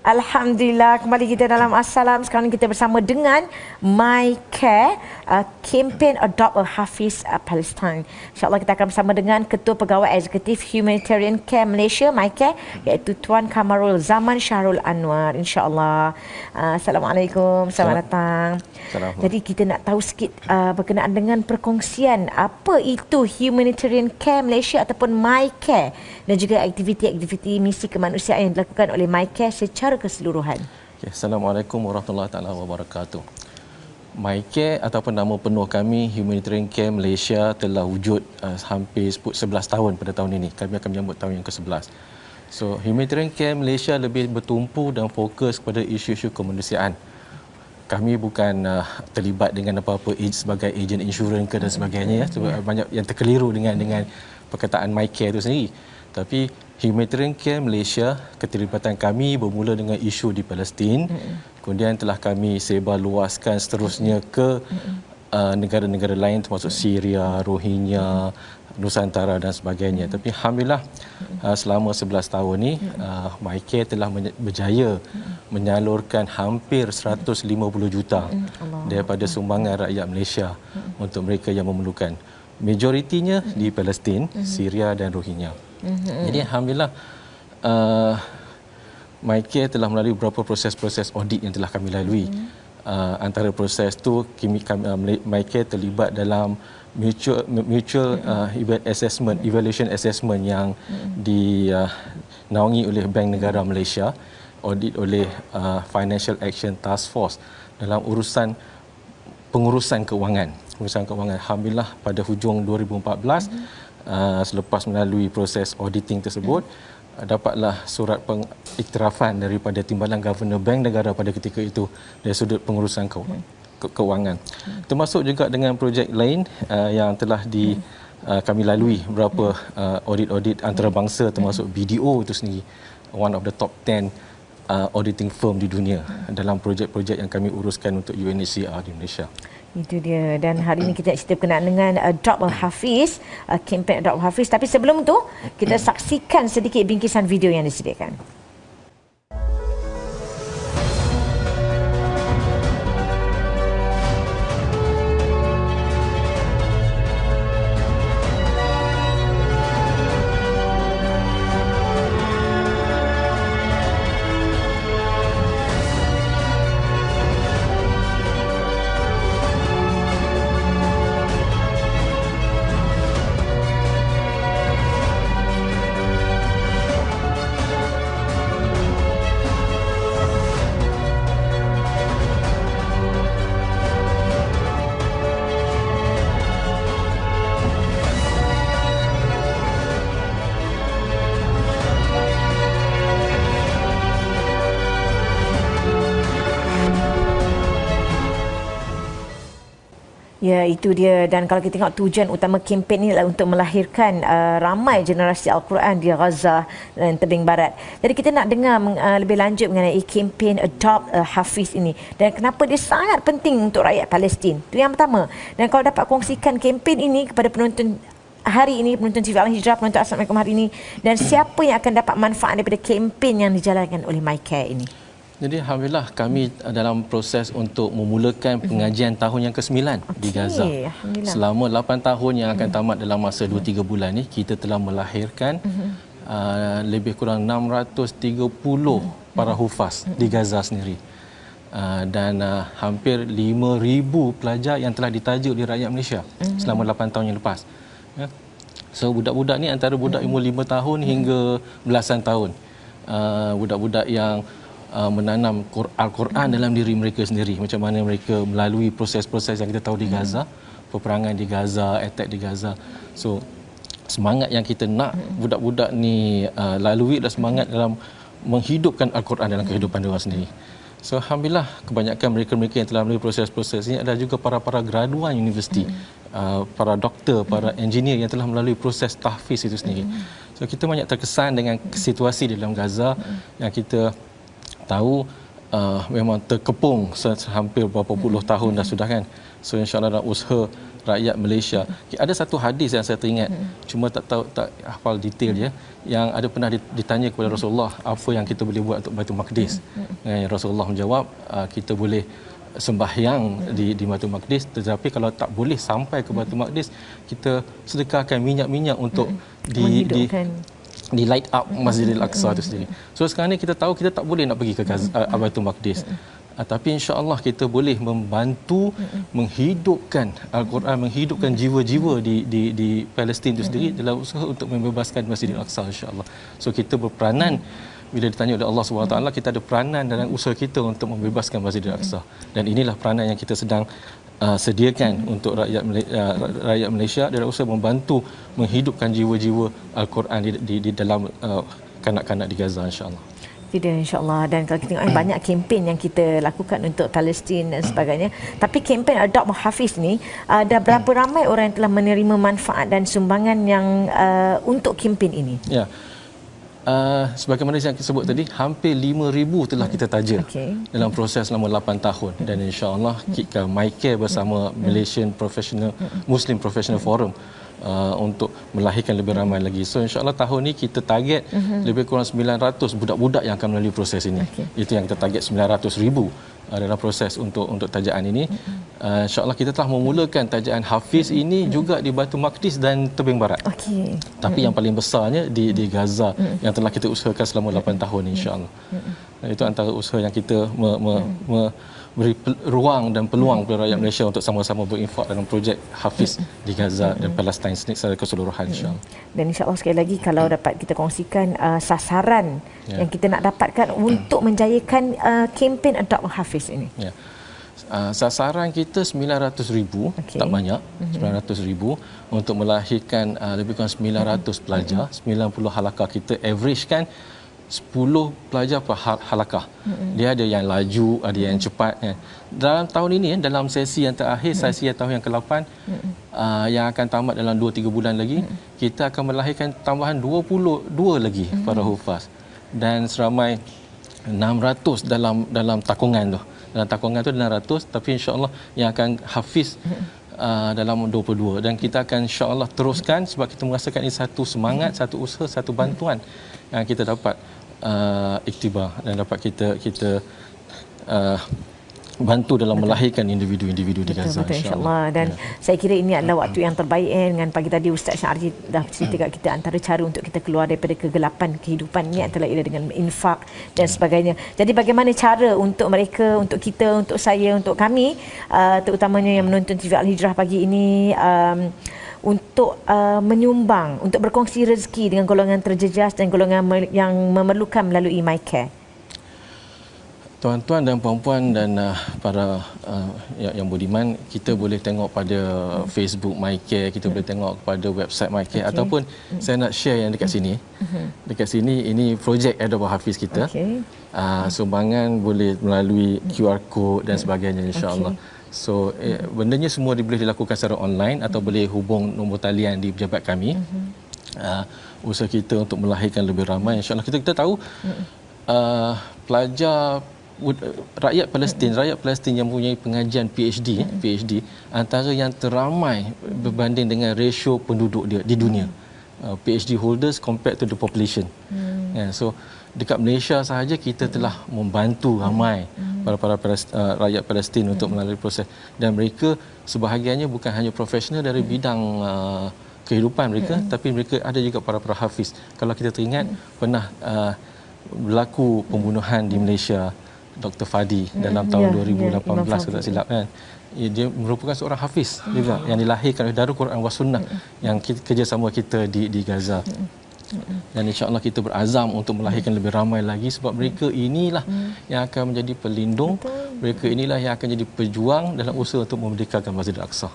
Alhamdulillah, kembali kita dalam Assalam. Sekarang kita bersama dengan MyCare, kempen Adopt a Hafiz Palestine. InsyaAllah kita akan bersama dengan Ketua Pegawai Eksekutif Humanitarian Care Malaysia, MyCare, iaitu Tuan Kamarul Zaman Syahrul Anwar. InsyaAllah. Assalamualaikum, selamat datang. Jadi kita nak tahu sikit berkenaan dengan perkongsian apa itu Humanitarian Care Malaysia ataupun MyCare dan juga aktiviti-aktiviti misi kemanusiaan yang dilakukan oleh MyCare secara keseluruhan. Okay. Assalamualaikum warahmatullahi wabarakatuh. MyCare ataupun nama penuh kami Humanitarian Care Malaysia telah wujud hampir 11 tahun pada tahun ini. Kami akan menyambut tahun yang ke-11. So, Humanitarian Care Malaysia lebih bertumpu dan fokus kepada isu-isu kemanusiaan. Kami bukan terlibat dengan apa-apa sebagai ejen insurans ke dan sebagainya ya. Sebab banyak yang terkeliru dengan perkataan MyCare itu sendiri. Tapi Humanitarian Care Malaysia, keterlibatan kami bermula dengan isu di Palestin. Kemudian telah kami sebar luaskan seterusnya ke negara-negara lain termasuk Syria, Rohingya, Nusantara dan sebagainya. Tapi alhamdulillah selama 11 tahun ni MyCare telah berjaya menyalurkan hampir 150 juta daripada sumbangan rakyat Malaysia untuk mereka yang memerlukan. Majoritinya di Palestin, Syria dan Rohingya. Jadi alhamdulillah MyCare telah melalui beberapa proses-proses audit yang telah kami lalui. Antara proses tu MyCare terlibat dalam mutual evaluation assessment yang dinaungi oleh Bank Negara Malaysia, audit oleh Financial Action Task Force dalam pengurusan keuangan. Alhamdulillah pada hujung 2014 selepas melalui proses auditing tersebut dapatlah surat pengiktirafan daripada Timbalan Governor Bank Negara pada ketika itu dari sudut pengurusan keuangan. Termasuk juga dengan projek lain yang telah kami lalui beberapa audit antarabangsa termasuk BDO itu sendiri, one of the top 10 auditing firm di dunia dalam projek-projek yang kami uruskan untuk UNHCR di Malaysia. Itu dia. Dan hari ini kita cerita berkenaan dengan Adopt a Hafiz, kempen Adopt a Hafiz. Tapi sebelum tu, kita saksikan sedikit bingkisan video yang disediakan. Ya, itu dia. Dan kalau kita tengok tujuan utama kempen ini adalah untuk melahirkan ramai generasi Al-Quran di Gaza dan Tebing Barat. Jadi kita nak dengar lebih lanjut mengenai kempen Adopt a Hafiz ini dan kenapa dia sangat penting untuk rakyat Palestin. Itu yang pertama. Dan kalau dapat kongsikan kempen ini kepada penonton hari ini, penonton TV Al-Hijrah, penonton Assalamualaikum hari ini, dan siapa yang akan dapat manfaat daripada kempen yang dijalankan oleh MyCare ini? Jadi alhamdulillah kami dalam proses untuk memulakan pengajian tahun yang ke-9 di Gaza. Selama 8 tahun yang akan tamat dalam masa 2-3 bulan ni, kita telah melahirkan lebih kurang 630 para hufaz di Gaza sendiri. Dan hampir 5,000 pelajar yang telah ditaja oleh rakyat Malaysia selama 8 tahun yang lepas. Ya. So budak-budak ni antara budak umur 5 tahun hingga belasan tahun. Budak-budak yang menanam Al-Quran dalam diri mereka sendiri, macam mana mereka melalui proses-proses yang kita tahu di Gaza, peperangan di Gaza, attack di Gaza. So semangat yang kita nak budak-budak ni lalui adalah semangat dalam menghidupkan Al-Quran dalam kehidupan mereka sendiri. So alhamdulillah kebanyakan mereka-mereka yang telah melalui proses-proses ini adalah juga para graduan universiti, para doktor, para engineer yang telah melalui proses tahfiz itu sendiri. So kita banyak terkesan dengan situasi di dalam Gaza yang kita tahu memang terkepung hampir beberapa puluh tahun dah sudah kan. So insyaAllah dalam usaha rakyat Malaysia. Ada satu hadis yang saya teringat, cuma tak hafal detail dia, yang ada pernah ditanya kepada Rasulullah, apa yang kita boleh buat untuk Baitul Maqdis. Rasulullah menjawab, kita boleh sembahyang di Baitul Maqdis, tetapi kalau tak boleh sampai ke Baitul Maqdis, kita sedekahkan minyak-minyak untuk di light up Masjidil Aqsa itu sendiri. So sekarang ni kita tahu kita tak boleh nak pergi ke Baitul Maqdis. Tapi insya-Allah kita boleh membantu menghidupkan Al-Quran, menghidupkan jiwa-jiwa di Palestin itu sendiri dalam usaha untuk membebaskan Masjidil Aqsa, insya-Allah. So kita berperanan, bila ditanya oleh Allah SWT, kita ada peranan dalam usaha kita untuk membebaskan Masjidil Aqsa. Dan inilah peranan yang kita sedang sediakan untuk rakyat Malaysia dalam usaha membantu menghidupkan jiwa-jiwa Al-Quran di dalam kanak-kanak di Gaza, insya-Allah. Tidak, insya-Allah. Dan kalau kita tengok banyak kempen yang kita lakukan untuk Palestin dan sebagainya. Tapi kempen Adopt Hafiz ni, dah berapa ramai orang yang telah menerima manfaat dan sumbangan yang untuk kempen ini? Ya. Sebagaimana yang saya sebut tadi, hampir 5,000 telah kita taja dalam proses selama 8 tahun. Dan insya-Allah MyCare bersama Malaysian Muslim Professional Forum untuk melahirkan lebih ramai lagi. So insya-Allah tahun ni kita target lebih kurang 900 budak-budak yang akan melalui proses ini. Itu yang kita target 900,000 dalam proses untuk tajaan ini. InsyaAllah kita telah memulakan tajaan Hafiz ini juga di Baitul Maqdis dan Tebing Barat. Tapi yang paling besarnya di Gaza yang telah kita usahakan selama 8 tahun, insya-Allah. Itu antara usaha yang kita beri ruang dan peluang kepada rakyat Malaysia untuk sama-sama berinfak dalam projek Hafiz di Gaza dan Palestin secara keseluruhan, insya-Allah. Dan insya-Allah sekali lagi kalau dapat kita kongsikan sasaran yang kita nak dapatkan untuk menjayakan kempen Adopt Hafiz ini. Sasaran kita 900,000, tak banyak, 900,000 untuk melahirkan lebih kurang 900 pelajar. 90 halakah kita average kan 10 pelajar per halakah. Dia ada yang laju, ada yang cepat. Dalam tahun ini, dalam sesi yang terakhir, sesi yang tahun yang ke-8, yang akan tamat dalam 2-3 bulan lagi, kita akan melahirkan tambahan 22 lagi para hufaz. Dan seramai 600 dalam takungan tu. Dalam takungan tu 600, tapi insya-Allah yang akan hafiz dalam 22. Dan kita akan insya-Allah teruskan sebab kita merasakan ini satu semangat, satu usaha, satu bantuan yang kita dapat iktibar dan dapat kita bantu dalam melahirkan individu-individu di Gaza, insya-Allah. Dan saya kira ini adalah waktu yang terbaik dengan pagi tadi Ustaz Syarji dah cerita kat kita antara cara untuk kita keluar daripada kegelapan kehidupan ni adalah dengan infak dan sebagainya. Jadi bagaimana cara untuk mereka, untuk kita, untuk saya, untuk kami, terutamanya yang menonton TV Al-Hijrah pagi ini, untuk menyumbang, untuk berkongsi rezeki dengan golongan terjejas dan golongan yang memerlukan melalui MyCare? Tuan-tuan dan puan-puan dan para yang budiman, kita boleh tengok pada Facebook MyCare, kita boleh tengok pada website MyCare, ataupun saya nak share yang dekat sini. Dekat sini, ini projek Adopt Hafiz kita. Sumbangan boleh melalui QR code dan sebagainya, insya-Allah. So bendanya semua boleh dilakukan secara online atau boleh hubung nombor talian di pejabat kami. Usaha kita untuk melahirkan lebih ramai, insya-Allah. Kita tahu pelajar rakyat Palestin yang mempunyai pengajian PhD antara yang teramai berbanding dengan rasio penduduk dia di dunia. PhD holders compared to the population. So dekat Malaysia sahaja kita telah membantu ramai para rakyat Palestin untuk melalui proses, dan mereka sebahagiannya bukan hanya profesional dari bidang kehidupan mereka, tapi mereka ada juga para hafiz. Kalau kita teringat pernah berlaku pembunuhan di Malaysia Dr. Fadi dalam tahun 2018 kalau tak silap kan. Dia merupakan seorang hafiz juga yang dilahirkan oleh Darul Quran was Sunnah yang kerjasama kita di Gaza. Dan insya-Allah kita berazam untuk melahirkan lebih ramai lagi sebab mereka inilah yang akan menjadi pelindung, mereka inilah yang akan jadi pejuang dalam usaha untuk memerdekakan Masjid Al-Aqsa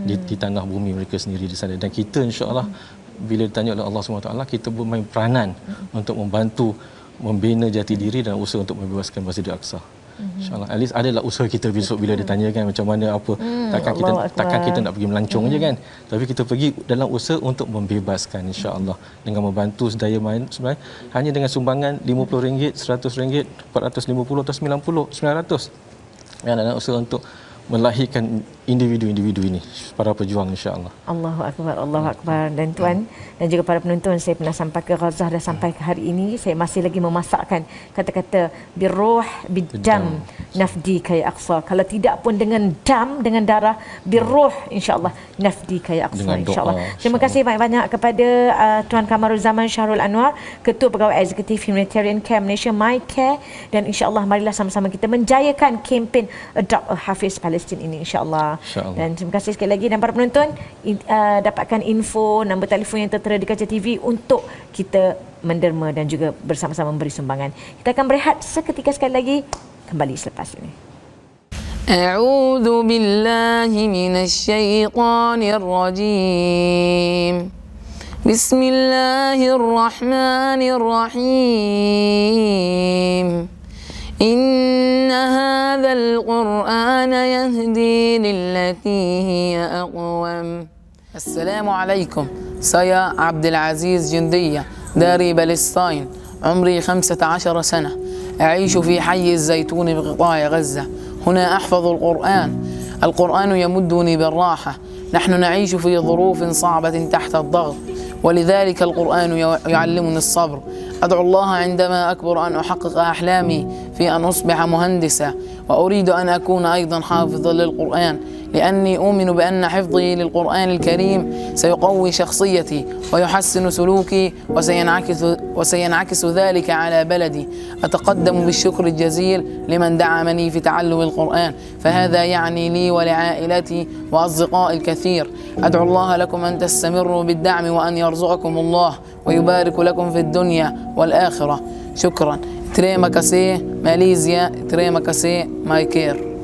di tanah bumi mereka sendiri di sana. Dan kita insya-Allah bila ditanya oleh Allah SWT, kita bermain peranan untuk membantu membina jati diri dan usaha untuk membebaskan Masjid Al-Aqsa. InsyaAllah. At least adalah usaha kita besok bila ditanyakan macam mana apa. Takkan kita nak pergi melancong je kan. Tapi kita pergi dalam usaha untuk membebaskan, insya-Allah, dengan membantu sedaya main sebenarnya hanya dengan sumbangan RM50, RM100, RM450 atau RM90, 900. Dan dalam usaha untuk melahirkan individu-individu ini, para pejuang, insya-Allah. Allahu Akbar, Allahu Akbar. Dan Tuan dan juga para penonton, saya pernah sampai ke Gaza dan sampai ke hari ini saya masih lagi memasakkan kata-kata biruh bidam nafdi kaya aqsa. Kalau tidak pun dengan dam, dengan darah, biruh insya-Allah nafdi kaya aqsa, insya-Allah. Terima kasih banyak-banyak kepada Tuan Kamarul Zaman Syahrul Anwar, Ketua Pegawai Eksekutif Humanitarian Care Malaysia MyCare, dan insya-Allah marilah sama-sama kita menjayakan kempen Adopt a Hafiz Palestin ini, insya-Allah. Dan terima kasih sekali lagi, dan para penonton dapatkan info nombor telefon yang tertera di kaca TV untuk kita menderma dan juga bersama-sama memberi sumbangan. Kita akan berehat seketika sekali lagi, kembali selepas ini. A'udzu billahi minasyaitonir rajim. Bismillahirrahmanirrahim. إن هذا القرآن يهدي للتي هي أقوم. السلام عليكم. saya عبد العزيز جندية داري فلسطين. عمري 15 سنة. أعيش في حي الزيتون بقطاع غزة. هنا أحفظ القرآن. القرآن يمدني بالراحة. نحن نعيش في ظروف صعبة تحت الضغط، ولذلك القرآن يعلمني الصبر. أدعو الله عندما أكبر أن أحقق أحلامي في أن أصبح مهندسة، وأريد أن أكون أيضا حافظا للقرآن، لأني أؤمن بأن حفظي للقرآن الكريم سيقوي شخصيتي ويحسن سلوكي وسينعكس ذلك على بلدي. أتقدم بالشكر الجزيل لمن دعمني في تعلم القرآن، فهذا يعني لي ولعائلتي وأصدقائي الكثير. أدعو الله لكم أن تستمروا بالدعم وأن يرزقكم الله ويبارك لكم في الدنيا والآخرة. شكرا. تريما كاسي ماليزيا، تريما كاسي مايكير.